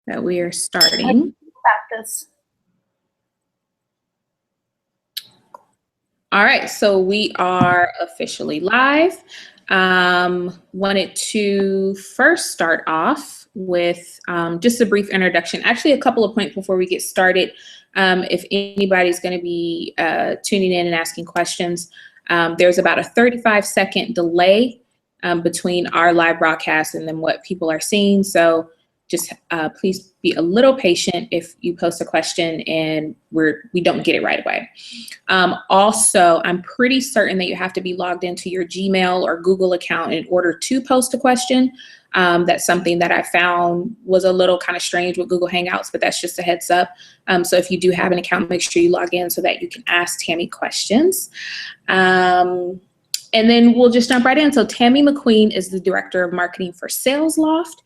that we are starting. About this. All right, so we are officially live. Wanted to first start off with just a brief introduction. Actually, a couple of points before we get started. If anybody's going to be tuning in and asking questions, there's about a 35-second delay between our live broadcast and then what people are seeing. So just please be a little patient if you post a question and we don't get it right away. Also, I'm pretty certain that you have to be logged into your Gmail or Google account in order to post a question. That's something that I found was a little kind of strange with Google Hangouts, but that's just a heads up. So if you do have an account, make sure you log in so that you can ask Tami questions. And then we'll just jump right in. So Tami McQueen is the Director of Marketing for SalesLoft.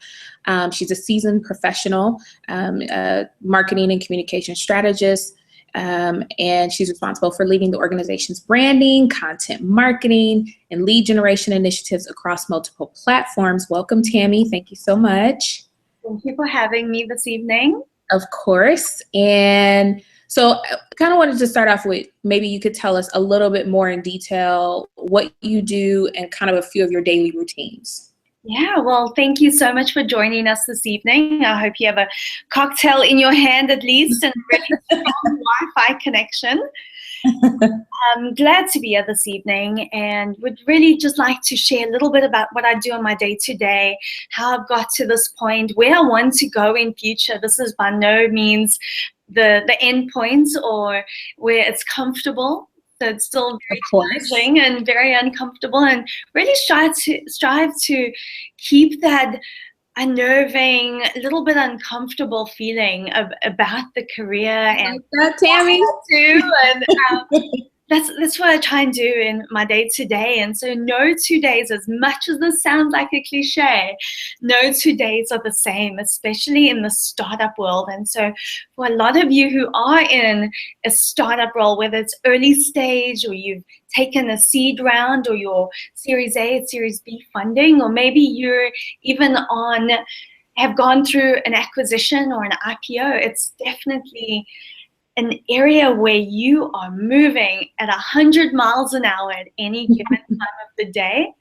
She's a seasoned professional, marketing and communication strategist, and she's responsible for leading the organization's branding, content marketing, and lead generation initiatives across multiple platforms. Welcome, Tami. Thank you so much. Thank you for having me this evening. Of course. And so I kind of wanted to start off with, maybe you could tell us a little bit more in detail what you do and kind of a few of your daily routines. Yeah, well, thank you so much for joining us this evening. I hope you have a cocktail in your hand at least and a really strong Wi-Fi connection. I'm glad to be here this evening and would really just like to share a little bit about what I do on my day-to-day, how I've got to this point, where I want to go in future. This is by no means the end point or where it's comfortable. So it's still very challenging and very uncomfortable, and really strive to keep that unnerving, a little bit uncomfortable feeling about the career and that, Tami. That's what I try and do in my day-to-day. And so no 2 days, as much as this sounds like a cliche, no 2 days are the same, especially in the startup world. And so for a lot of you who are in a startup role, whether it's early stage or you've taken a seed round or your Series A, Series B funding, or maybe you're even have gone through an acquisition or an IPO, it's definitely an area where you are moving at 100 miles an hour at any given time of the day.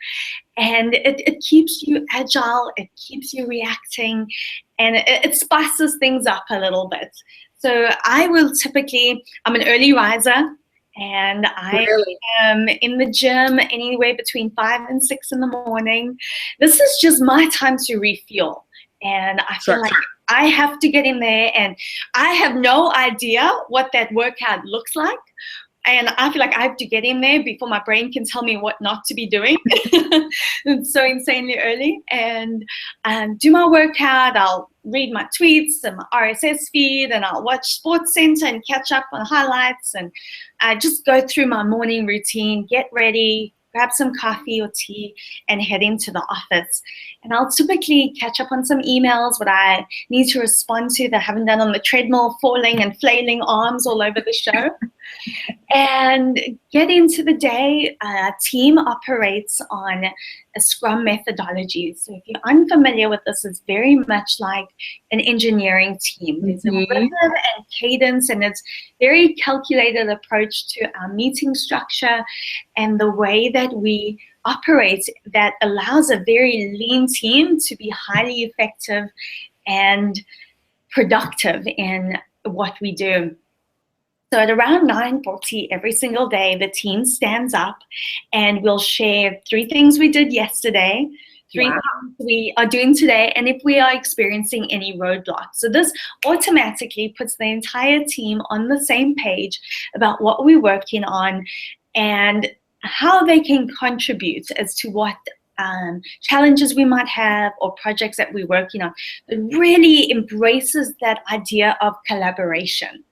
And it keeps you agile, it keeps you reacting, and it spices things up a little bit. So I'm an early riser, and I am in the gym anywhere between 5 and 6 in the morning. This is just my time to refuel. And I feel like I have to get in there, and I have no idea what that workout looks like. And I feel like I have to get in there before my brain can tell me what not to be doing. It's so insanely early. And do my workout. I'll read my tweets and my RSS feed, and I'll watch SportsCenter and catch up on highlights. And I just go through my morning routine, get ready, grab some coffee or tea, and head into the office. And I'll typically catch up on some emails, what I need to respond to that I haven't done on the treadmill, falling and flailing arms all over the show. And get into the day. Our team operates on a Scrum methodology. So if you're unfamiliar with this, it's very much like an engineering team. There's a rhythm and cadence, and it's very calculated approach to our meeting structure and the way that we operate that allows a very lean team to be highly effective and productive in what we do. So at around 9:40 every single day, the team stands up and we'll share 3 things we did yesterday, 3 things we are doing today, and if we are experiencing any roadblocks. So this automatically puts the entire team on the same page about what we're working on and how they can contribute as to what challenges we might have or projects that we're working on. It really embraces that idea of collaboration.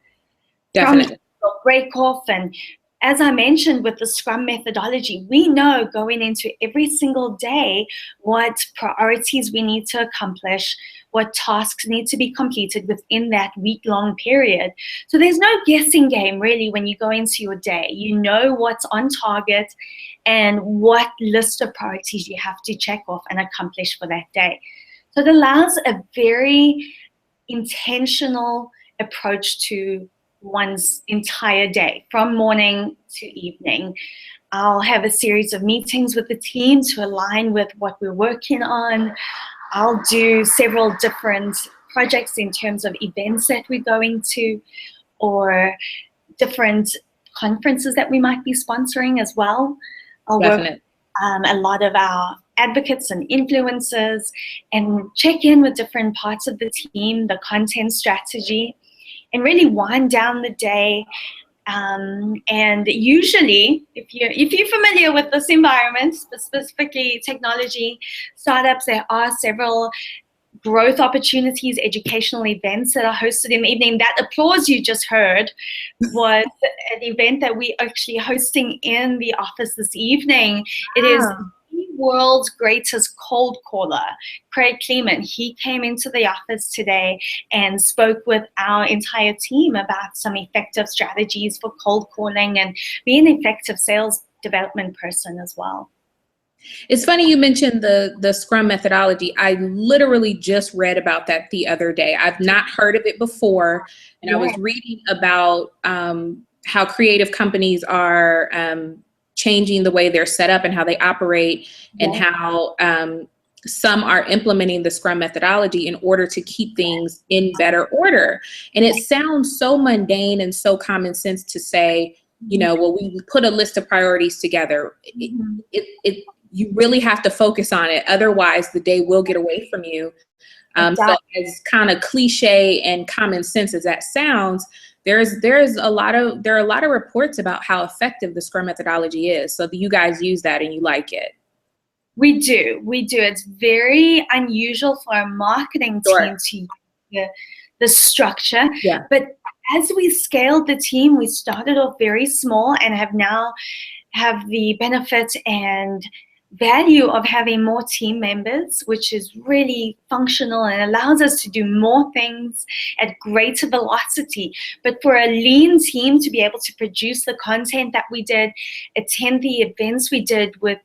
Definitely. From break off, and as I mentioned with the Scrum methodology, we know going into every single day what priorities we need to accomplish, what tasks need to be completed within that week-long period. So there's no guessing game really when you go into your day. You know what's on target and what list of priorities you have to check off and accomplish for that day. So it allows a very intentional approach to one's entire day, from morning to evening. I'll have a series of meetings with the team to align with what we're working on. I'll do several different projects in terms of events that we're going to, or different conferences that we might be sponsoring as well. I'll Definitely. work a lot of our advocates and influencers and check in with different parts of the team, the content strategy, and really wind down the day. And usually, if you're familiar with this environment, specifically technology startups, there are several growth opportunities, educational events that are hosted in the evening. That applause you just heard was an event that we're actually hosting in the office this evening. It is the world's greatest cold caller, Craig Kleeman. He came into the office today and spoke with our entire team about some effective strategies for cold calling and being an effective sales development person as well. It's funny you mentioned the Scrum methodology. I literally just read about that the other day. I've not heard of it before, and I was reading about how creative companies are changing the way they're set up and how they operate, and how some are implementing the Scrum methodology in order to keep things in better order. And it sounds so mundane and so common sense to say, you know, well, we put a list of priorities together. You really have to focus on it. Otherwise, the day will get away from you. So as kind of cliche and common sense as that sounds, there are a lot of reports about how effective the Scrum methodology is. So you guys use that and you like it. We do. It's very unusual for a marketing team to use the structure. Yeah. But as we scaled the team, we started off very small and have now the benefit and value of having more team members, which is really functional and allows us to do more things at greater velocity. But for a lean team to be able to produce the content that we did, attend the events we did with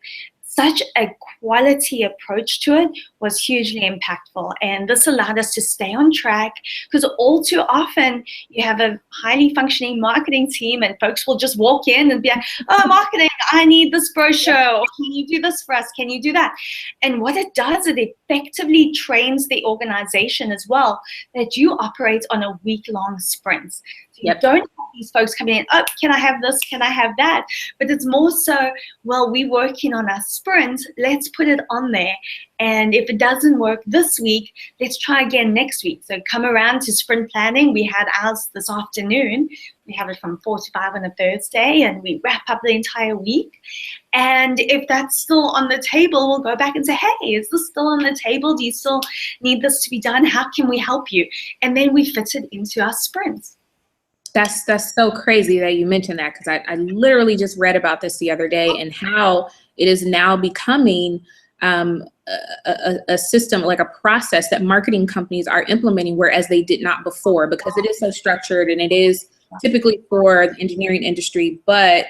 such a quality approach to it was hugely impactful. And this allowed us to stay on track, because all too often you have a highly functioning marketing team and folks will just walk in and be like, oh, marketing, I need this brochure, or can you do this for us? Can you do that? And what it does, it effectively trains the organization as well that you operate on a week-long sprint. So you don't have these folks coming in, oh, can I have this? Can I have that? But it's more so, well, we're working on our sprint, let's put it on there. And if it doesn't work this week, let's try again next week. So come around to sprint planning. We had ours this afternoon. We have it from 4 to 5 on a Thursday, and we wrap up the entire week. And if that's still on the table, we'll go back and say, hey, is this still on the table? Do you still need this to be done? How can we help you? And then we fit it into our sprints. That's so crazy that you mentioned that, because I literally just read about this the other day, and how it is now becoming a system, like a process that marketing companies are implementing, whereas they did not before, because it is so structured and it is typically for the engineering industry. But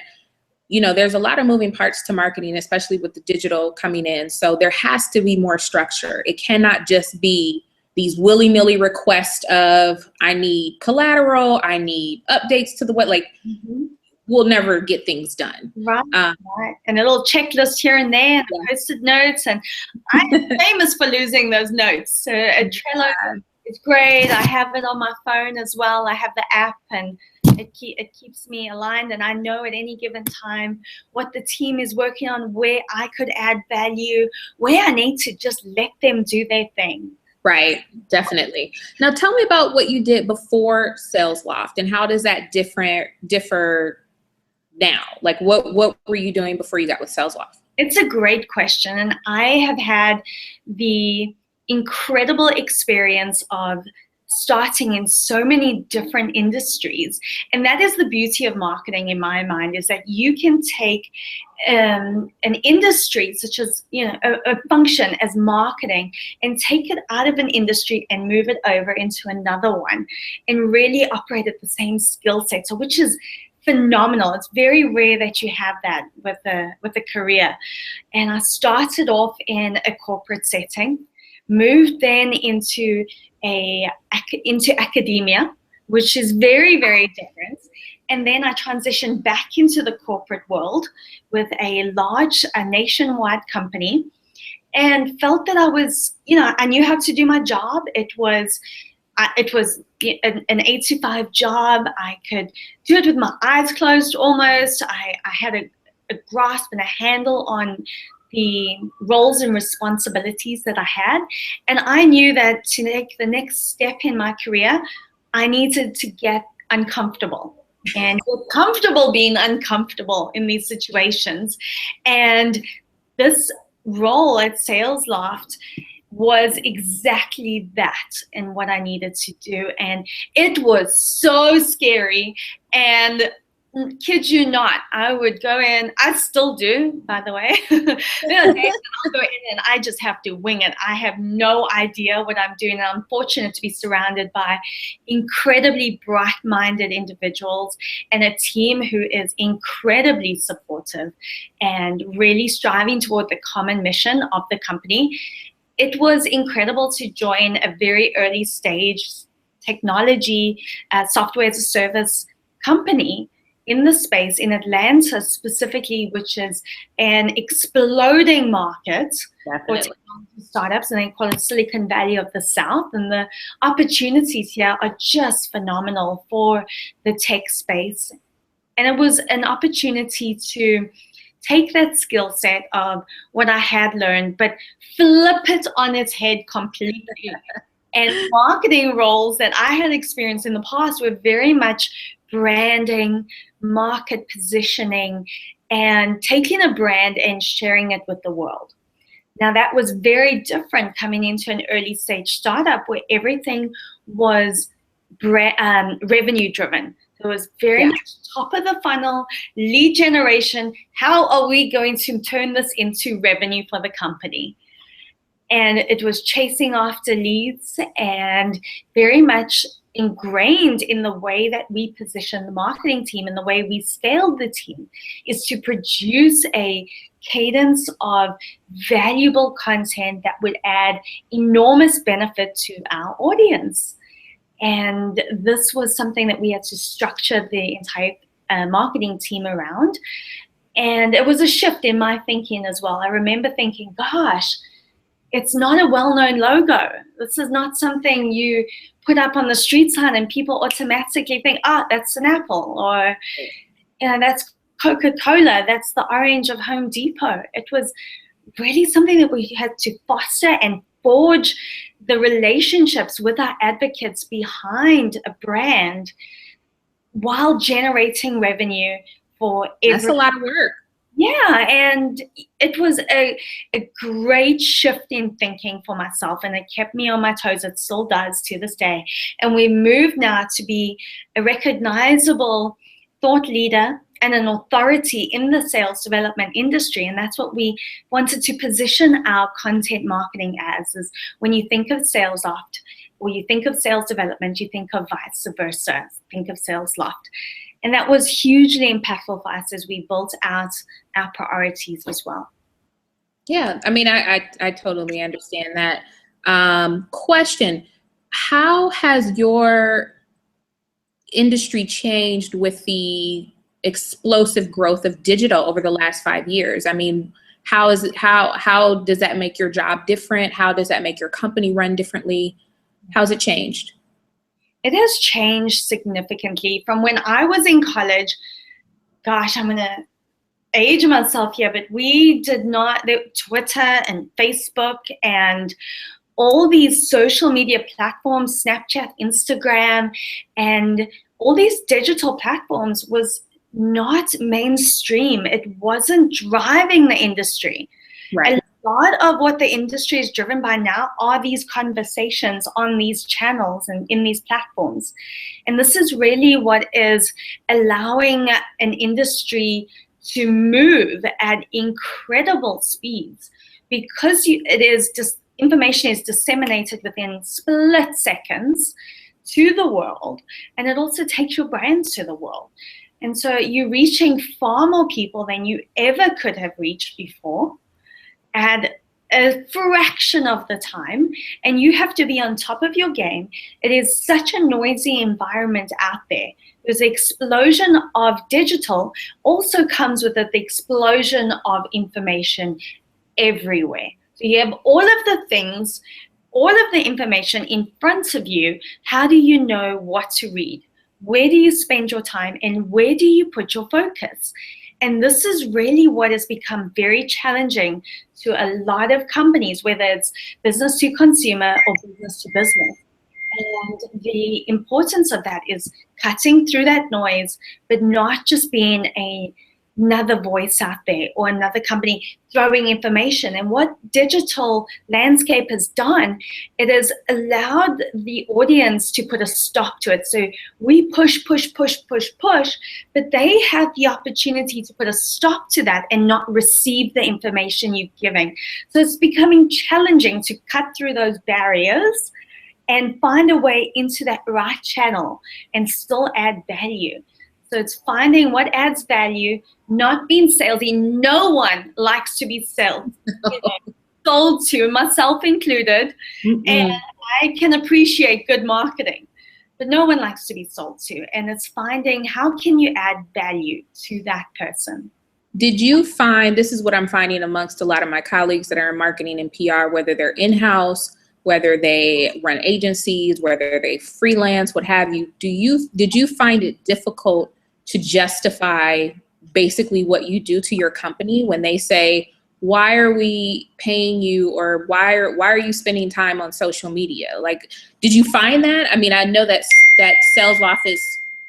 you know, there's a lot of moving parts to marketing, especially with the digital coming in. So there has to be more structure. It cannot just be these willy-nilly requests of, I need collateral, I need updates to the web. Like, we'll never get things done. Right. And a little checklist here and there, and posted notes. And I'm famous for losing those notes. So Trello is great. I have it on my phone as well. I have the app, and it keeps me aligned, and I know at any given time what the team is working on, where I could add value, where I need to just let them do their thing. Right, definitely. Now tell me about what you did before SalesLoft, and how does that differ now? Like what were you doing before you got with SalesLoft? It's a great question, and I have had the incredible experience of starting in so many different industries. And that is the beauty of marketing in my mind, is that you can take an industry such as, you know, a function as marketing, and take it out of an industry and move it over into another one, and really operate at the same skill set. So, which is phenomenal. It's very rare that you have that with a career. And I started off in a corporate setting, moved then into into academia, which is very, very different. And then I transitioned back into the corporate world with a large, nationwide company, and felt that I knew how to do my job. It was an 8 to 5 job. I could do it with my eyes closed almost. I had a grasp and a handle on the roles and responsibilities that I had. And I knew that to take the next step in my career, I needed to get uncomfortable and get comfortable being uncomfortable in these situations. And this role at SalesLoft was exactly that and what I needed to do. And it was so scary. And kid you not, I would go in, I still do, by the way. There are days I'll go in and I just have to wing it. I have no idea what I'm doing. And I'm fortunate to be surrounded by incredibly bright-minded individuals and a team who is incredibly supportive and really striving toward the common mission of the company. It was incredible to join a very early stage technology, software as a service company in the space in Atlanta specifically, which is an exploding market for technology startups, and they call it Silicon Valley of the South. And the opportunities here are just phenomenal for the tech space. And it was an opportunity to take that skill set of what I had learned, but flip it on its head completely. And marketing roles that I had experienced in the past were very much branding, market positioning, and taking a brand and sharing it with the world. Now, that was very different coming into an early stage startup where everything was revenue driven. It was very much top of the funnel, lead generation. How are we going to turn this into revenue for the company? And it was chasing after leads and very much ingrained in the way that we position the marketing team and the way we scaled the team is to produce a cadence of valuable content that would add enormous benefit to our audience. And this was something that we had to structure the entire marketing team around. And it was a shift in my thinking as well. I remember thinking, gosh, it's not a well-known logo. This is not something you put up on the street sign and people automatically think, that's an Apple, or that's Coca-Cola, that's the orange of Home Depot. It was really something that we had to foster and forge the relationships with our advocates behind a brand while generating revenue for every. That's a lot of work. Yeah, and it was a great shift in thinking for myself, and it kept me on my toes. It still does to this day. And we moved now to be a recognizable thought leader and an authority in the sales development industry. And that's what we wanted to position our content marketing as, is when you think of SalesLoft or you think of sales development, you think of vice versa, think of SalesLoft. And that was hugely impactful for us as we built out our priorities as well. Yeah, I mean, I totally understand that. Question, how has your industry changed with the explosive growth of digital over the last 5 years? I mean, how does that make your job different? How does that make your company run differently? How's it changed? It has changed significantly from when I was in college. Gosh, I'm going to age myself here, but we did not, Twitter and Facebook and all these social media platforms, Snapchat, Instagram, and all these digital platforms was not mainstream. It wasn't driving the industry. Right. A lot of what the industry is driven by now are these conversations on these channels and in these platforms. And this is really what is allowing an industry to move at incredible speeds, because information is disseminated within split seconds to the world, and it also takes your brands to the world. And so you're reaching far more people than you ever could have reached before at a fraction of the time, and you have to be on top of your game. It is such a noisy environment out there. There's the explosion of digital also comes with it, the explosion of information everywhere. So you have all of the things, all of the information in front of you. How do you know what to read? Where do you spend your time, and where do you put your focus? And this is really what has become very challenging to a lot of companies, whether it's business to consumer or business to business. And the importance of that is cutting through that noise, but not just being another voice out there or another company throwing information. And what digital landscape has done, it has allowed the audience to put a stop to it. So we push, but they have the opportunity to put a stop to that and not receive the information you're giving. So it's becoming challenging to cut through those barriers and find a way into that right channel and still add value. So it's finding what adds value, not being salesy. No one likes to be sold to, myself included. And I can appreciate good marketing, but no one likes to be sold to. And it's finding how can you add value to that person. Did you find, this is what I'm finding amongst a lot of my colleagues that are in marketing and PR, whether they're in-house, whether they run agencies, whether they freelance, what have you, did you find it difficult to justify basically what you do to your company when they say, why are we paying you, or why are you spending time on social media? Like, did you find that? I mean, I know that SalesLoft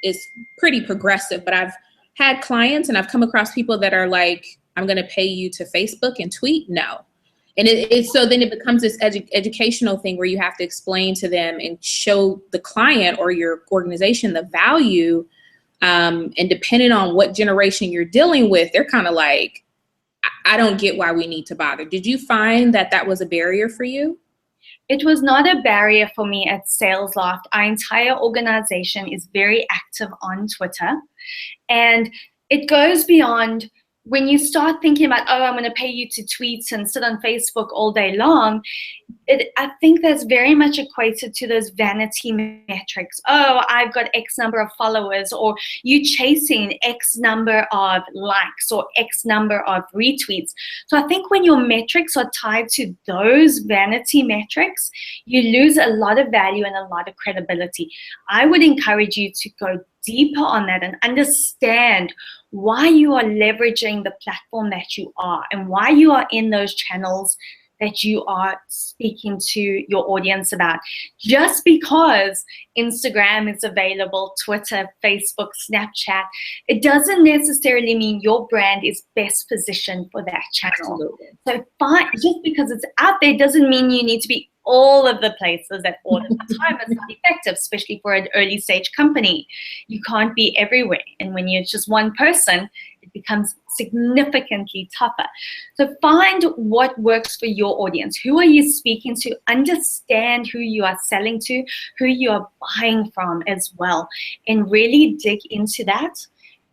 is pretty progressive, but I've had clients and I've come across people that are like, I'm going to pay you to Facebook and tweet. No. And so then it becomes this educational thing where you have to explain to them and show the client or your organization the value. And depending on what generation you're dealing with, they're kind of like, I don't get why we need to bother. Did you find that that was a barrier for you? It was not a barrier for me at SalesLoft. Our entire organization is very active on Twitter. And it goes beyond when you start thinking about, oh, I'm going to pay you to tweet and sit on Facebook all day long. I think that's very much equated to those vanity metrics. Oh, I've got X number of followers, or you chasing X number of likes or X number of retweets. So I think when your metrics are tied to those vanity metrics, you lose a lot of value and a lot of credibility. I would encourage you to go deeper on that and understand why you are leveraging the platform that you are and why you are in those channels that you are speaking to your audience about. Just because Instagram is available, Twitter, Facebook, Snapchat, it doesn't necessarily mean your brand is best positioned for that channel. Absolutely. So just because it's out there doesn't mean you need to be all of the places at all of the time. It's not effective, especially for an early stage company. You can't be everywhere. And when you're just one person, it becomes significantly tougher. So find what works for your audience. Who are you speaking to? Understand who you are selling to, who you are buying from as well, and really dig into that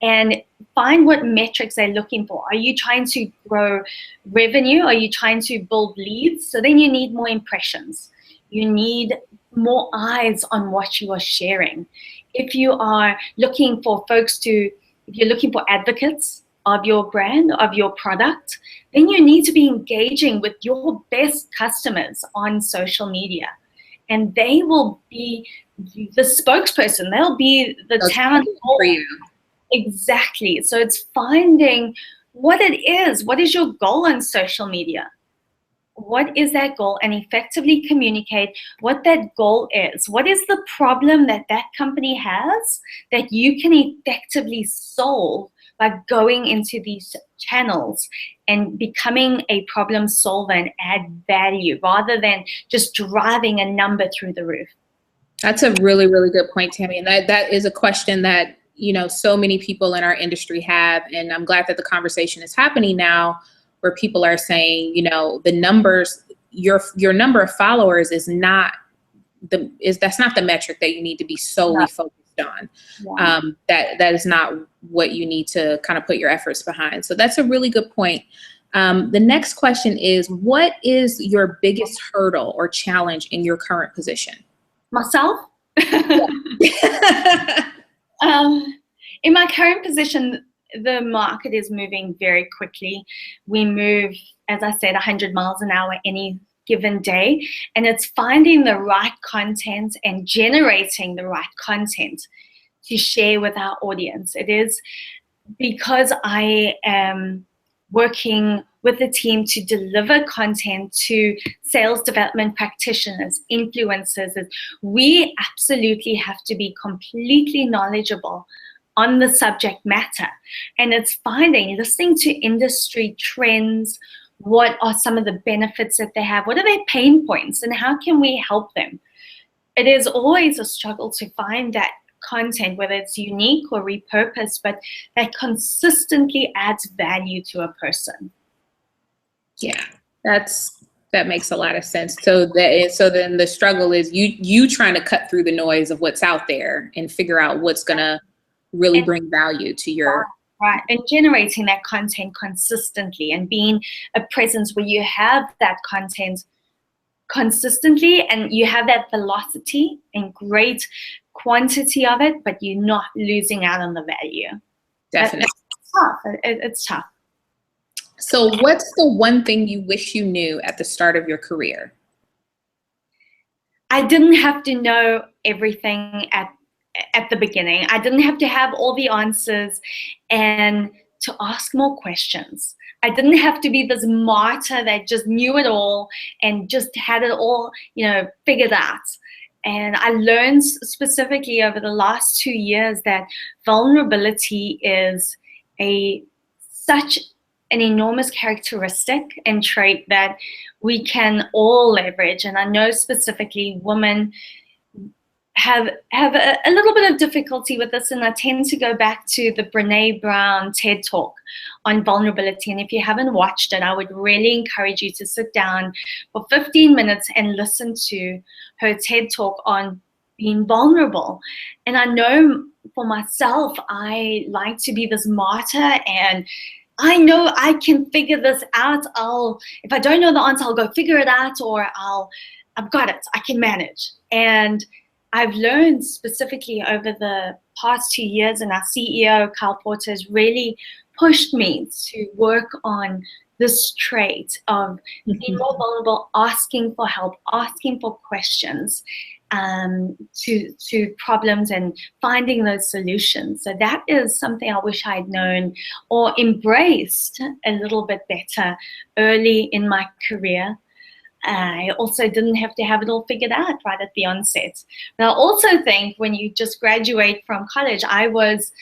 and find what metrics they're looking for. Are you trying to grow revenue? Are you trying to build leads? So then you need more impressions. You need more eyes on what you are sharing. If you are looking for if you're looking for advocates of your brand, of your product, then you need to be engaging with your best customers on social media. And they will be the spokesperson. They'll be the town hall for you. Exactly. So it's finding what it is. What is your goal on social media? What is that goal? And effectively communicate what that goal is. What is the problem that that company has that you can effectively solve by going into these channels and becoming a problem solver and add value rather than just driving a number through the roof? That's a really, really good point, Tami. And that is a question that so many people in our industry have, and I'm glad that the conversation is happening now where people are saying, the numbers, your number of followers that's not the metric that you need to be solely focused on. Yeah. That is not what you need to kind of put your efforts behind. So that's a really good point. The next question is, what is your biggest hurdle or challenge in your current position? Myself? In my current position, the market is moving very quickly. We move, as I said, 100 miles an hour any given day, and it's finding the right content and generating the right content to share with our audience. It is because I am working with the team to deliver content to sales development practitioners, influencers. We absolutely have to be completely knowledgeable on the subject matter. And it's listening to industry trends, what are some of the benefits that they have, what are their pain points, and how can we help them? It is always a struggle to find that content, whether it's unique or repurposed, but that consistently adds value to a person. Yeah, that makes a lot of sense. So then the struggle is you trying to cut through the noise of what's out there and figure out what's gonna really bring value to your right, and generating that content consistently and being a presence where you have that content consistently and you have that velocity and great quantity of it, but you're not losing out on the value. Definitely. It's tough. It's tough. So what's the one thing you wish you knew at the start of your career? I didn't have to know everything at the beginning. I didn't have to have all the answers and to ask more questions. I didn't have to be this martyr that just knew it all and just had it all, figured out. And I learned specifically over the last 2 years that vulnerability is such an enormous characteristic and trait that we can all leverage. And I know specifically women have a little bit of difficulty with this, and I tend to go back to the Brené Brown TED Talk on vulnerability. And if you haven't watched it, I would really encourage you to sit down for 15 minutes and listen to her TED Talk on being vulnerable. And I know for myself, I like to be this martyr, and I know I can figure this out. If I don't know the answer, I'll go figure it out, or I've got it, I can manage. And I've learned specifically over the past 2 years, and our CEO, Kyle Porter, has really pushed me to work on this trait of being more vulnerable, asking for help, asking for questions to problems and finding those solutions. So that is something I wish I'd known or embraced a little bit better early in my career. I also didn't have to have it all figured out right at the onset. But I also think when you just graduate from college, I was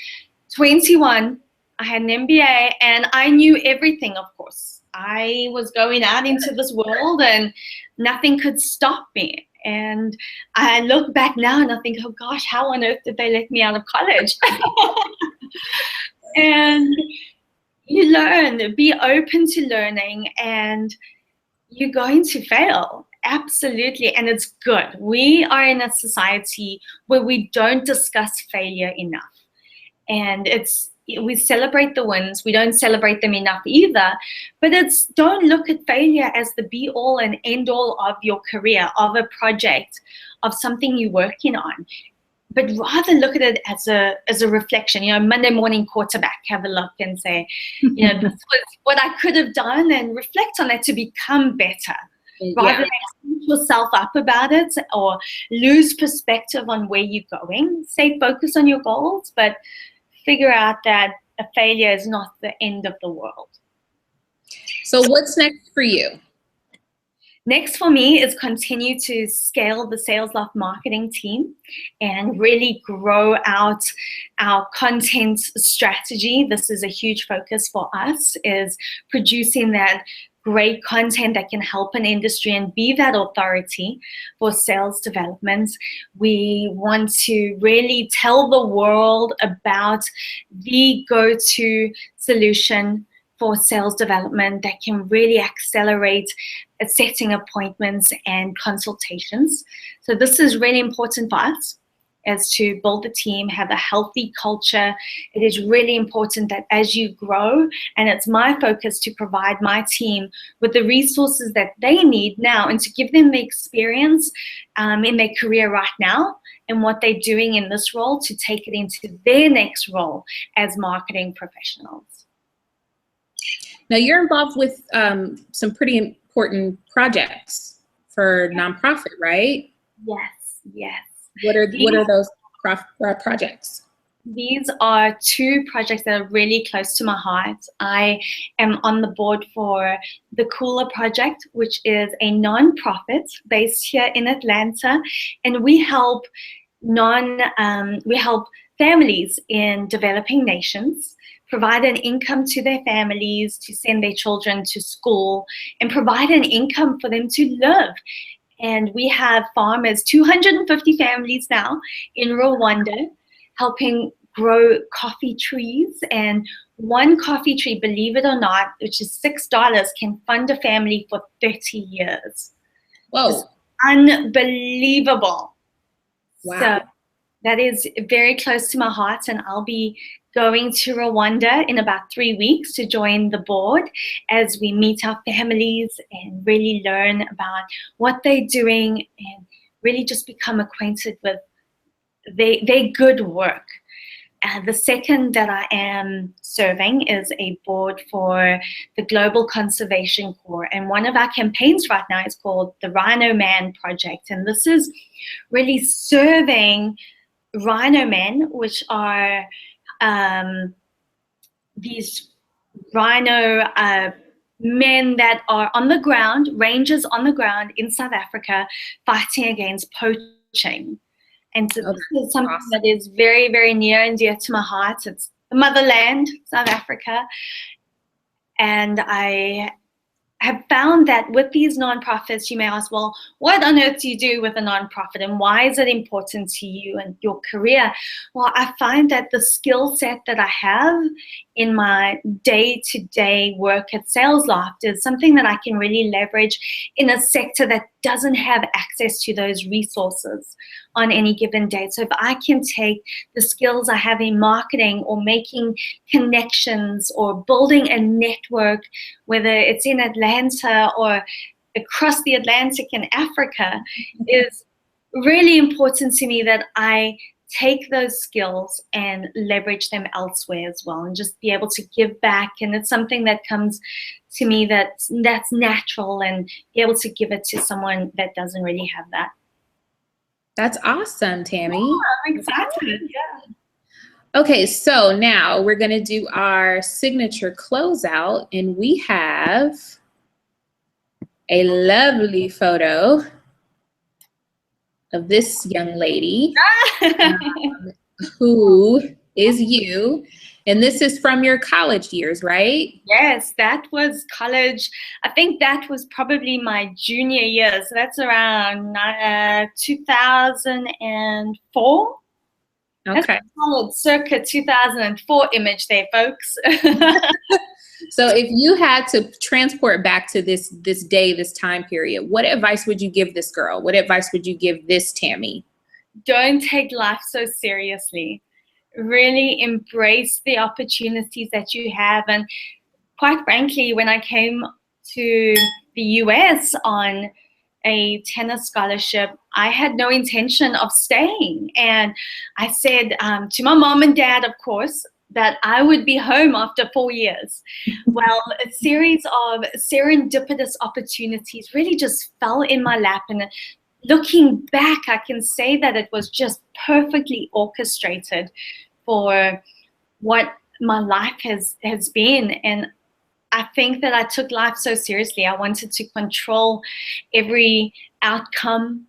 21, I had an MBA, and I knew everything, of course. I was going out into this world and nothing could stop me. And I look back now and I think, oh gosh, how on earth did they let me out of college? And you learn, be open to learning, and you're going to fail, absolutely, and it's good. We are in a society where we don't discuss failure enough, and we celebrate the wins. We don't celebrate them enough either, but don't look at failure as the be all and end all of your career, of a project, of something you're working on, but rather look at it as a reflection. Monday morning quarterback, have a look and say, this was what I could have done, and reflect on that to become better. Rather than beat yourself up about it or lose perspective on where you're going. Stay focused on your goals, but figure out that a failure is not the end of the world. So what's next for you? Next for me is continue to scale the SalesLoft marketing team and really grow out our content strategy. This is a huge focus for us, is producing that great content that can help an industry and be that authority for sales development. We want to really tell the world about the go-to solution for sales development that can really accelerate setting appointments and consultations. So this is really important for us. is to build the team, have a healthy culture. It is really important that as you grow, and it's my focus to provide my team with the resources that they need now and to give them the experience in their career right now and what they're doing in this role to take it into their next role as marketing professionals. Now you're involved with some pretty important projects for nonprofit, right? Yes, yes. What are those projects? These are two projects that are really close to my heart. I am on the board for the Cooler Project, which is a nonprofit based here in Atlanta, and we help families in developing nations provide an income to their families to send their children to school and provide an income for them to live. And we have farmers, 250 families now in Rwanda, helping grow coffee trees. And one coffee tree, believe it or not, which is $6, can fund a family for 30 years. Whoa. It's unbelievable. Wow. So that is very close to my heart, and I'll be going to Rwanda in about 3 weeks to join the board as we meet our families and really learn about what they're doing and really just become acquainted with their good work. The second that I am serving is a board for the Global Conservation Corps, and one of our campaigns right now is called the Rhino Man Project, and this is really serving rhino men, which are these rhino men that are on the ground, rangers on the ground in South Africa, fighting against poaching. And so this is something awesome. That is very, very near and dear to my heart. It's the motherland, South Africa. And I have found that with these nonprofits, you may ask, well, what on earth do you do with a nonprofit and why is it important to you and your career? Well, I find that the skill set that I have in my day-to-day work at SalesLoft is something that I can really leverage in a sector that doesn't have access to those resources on any given day. So if I can take the skills I have in marketing or making connections or building a network, whether it's in Atlanta or across the Atlantic in Africa, is really important to me that I take those skills and leverage them elsewhere as well and just be able to give back. And it's something that comes to me that's natural, and be able to give it to someone that doesn't really have that. That's awesome, Tami. Yeah, I'm excited. Yeah. Okay, so now we're going to do our signature closeout, and we have a lovely photo of this young lady who is you. And this is from your college years, right? Yes, that was college. I think that was probably my junior year. So that's around 2004. Okay. That's solid circa 2004 image there, folks. So if you had to transport back to this day, this time period, what advice would you give this girl? What advice would you give this Tami? Don't take life so seriously. Really embrace the opportunities that you have. And quite frankly, when I came to the US on a tennis scholarship, I had no intention of staying. And I said to my mom and dad, of course, that I would be home after 4 years. Well, a series of serendipitous opportunities really just fell in my lap. And looking back, I can say that it was just perfectly orchestrated for what my life has been. And I think that I took life so seriously. I wanted to control every outcome,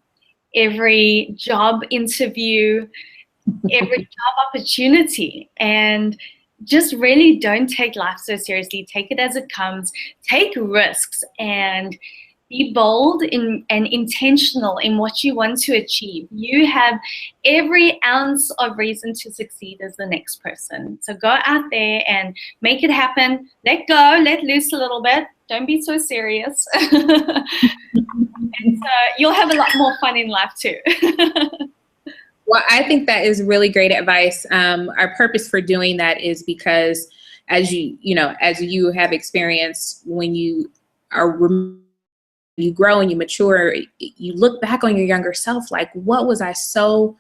every job interview, every job opportunity, and just really don't take life so seriously. Take it as it comes. Take risks and be bold and intentional in what you want to achieve. You have every ounce of reason to succeed as the next person. So go out there and make it happen. Let go, let loose a little bit. Don't be so serious. And so you'll have a lot more fun in life too. Well, I think that is really great advice. Our purpose for doing that is because as as you have experienced, when you you grow and you mature, you look back on your younger self, like, what was I so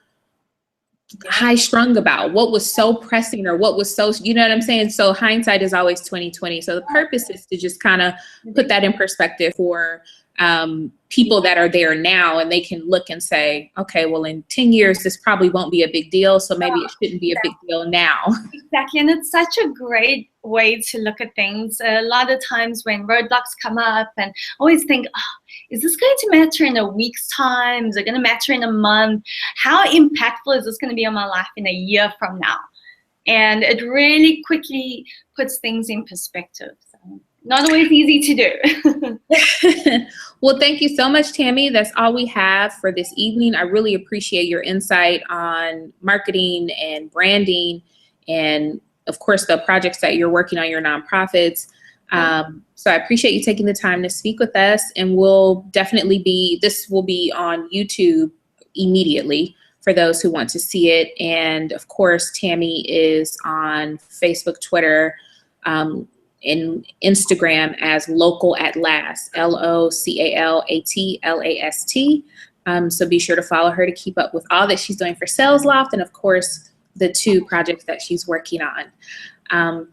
high strung about? What was so pressing, or what was so, you know what I'm saying? So hindsight is always 2020. So the purpose is to just kind of put that in perspective for people that are there now, and they can look and say, okay, well, in 10 years, this probably won't be a big deal. So maybe it shouldn't be a big deal now. Exactly. And it's such a great way to look at things. A lot of times when roadblocks come up, and always think, oh, is this going to matter in a week's time? Is it going to matter in a month? How impactful is this going to be on my life in a year from now? And it really quickly puts things in perspective. So not always easy to do. Well, thank you so much, Tami. That's all we have for this evening. I really appreciate your insight on marketing and branding, and of course, the projects that you're working on, your nonprofits. So I appreciate you taking the time to speak with us, and this will be on YouTube immediately for those who want to see it. And of course, Tami is on Facebook, Twitter, and Instagram as Local at Last, LOCALATLAST. So be sure to follow her to keep up with all that she's doing for SalesLoft, and of course, the 2 projects that she's working on.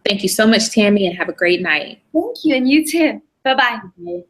Thank you so much, Tami, and have a great night. Thank you, and you too. Bye-bye. Okay.